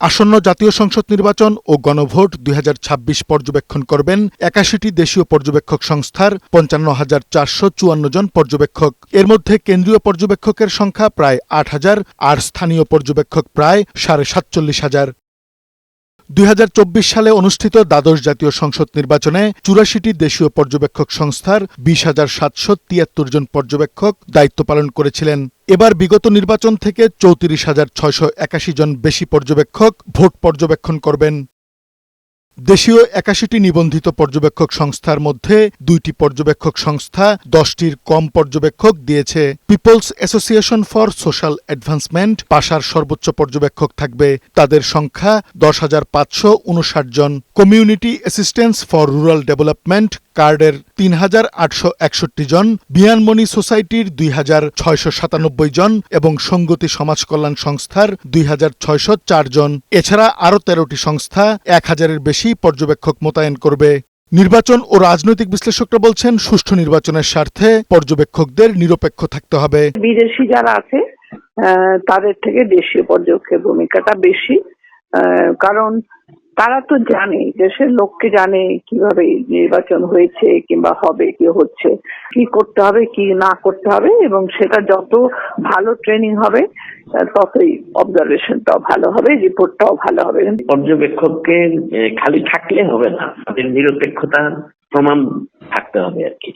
আসন্ন জাতীয় সংসদ নির্বাচন ও গণভোট ২০২৬ পর্যবেক্ষণ করবেন ৮১টি দেশীয় পর্যবেক্ষক সংস্থার ৫৫,৪৫৪ জন পর্যবেক্ষক। এর মধ্যে কেন্দ্রীয় পর্যবেক্ষকের সংখ্যা প্রায় ৮,০০০ আর স্থানীয় পর্যবেক্ষক প্রায় ৪৭,৫০০। ২০২৪ সালে অনুষ্ঠিত দ্বাদশ জাতীয় সংসদ নির্বাচনে ৮৪টি দেশীয় পর্যবেক্ষক সংস্থার ২০,৭৭৩ জন পর্যবেক্ষক দায়িত্ব পালন করেছিলেন। এবার বিগত নির্বাচন থেকে ৩৪,৬৮১ জন বেশি পর্যবেক্ষক ভোট পর্যবেক্ষণ করবেন। দেশীয় ৮১টি নিবন্ধিত পর্যবেক্ষক সংস্থার মধ্যে ২টি পর্যবেক্ষক সংস্থা ১০টির কম পর্যবেক্ষক দিয়েছে। People's Association for Social Advancement পাশার সর্বোচ্চ পর্যবেক্ষক থাকবে, তাদের সংখ্যা ১০,৫৫৯ জন। Community Assistance for Rural Development কার্ডের ৩,৮৬১ জন, বিয়ানমণি সোসাইটির ২,৬৯৭ জন এবং সঙ্গতি সমাজ কল্যাণ সংস্থার ২,৬০৪ জন। এছাড়া আরও ১৩টি সংস্থা ১,০০০-এর বেশি পর্যবেক্ষক মোতায়েন করবে। নির্বাচন ও রাজনৈতিক বিশ্লেষকরা বলছেন, সুষ্ঠু নির্বাচনের স্বার্থে পর্যবেক্ষকদের নিরপেক্ষ থাকতে হবে। বিদেশি যারা আছে তাদের থেকে দেশীয় পর্যবেক্ষকের ভূমিকাটা বেশি, কারণ তারা তো জানে, দেশের লোককে জানে কিভাবে নির্বাচন হয়েছে কিংবা হবে, কি হচ্ছে, কি করতে হবে কি না করতে হবে, এবং সেটা যত ভালো ট্রেনিং হবে ততই অবজারভেশনটাও ভালো হবে, রিপোর্টটাও ভালো হবে। পর্যবেক্ষককে খালি থাকলে হবে না, তাদের নিরপেক্ষতা প্রমাণ থাকতে হবে আর কি।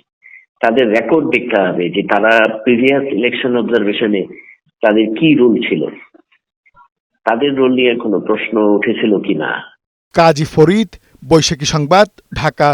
তাদের রেকর্ড দেখতে হবে যে তারা প্রিভিয়াস ইলেকশন অবজারভেশনে তাদের কি রোল ছিল, তাদের রোল নিয়ে কোনো প্রশ্ন উঠেছিল কিনা। কাজী ফরিদ, বৈশাখী সংবাদ, ঢাকা।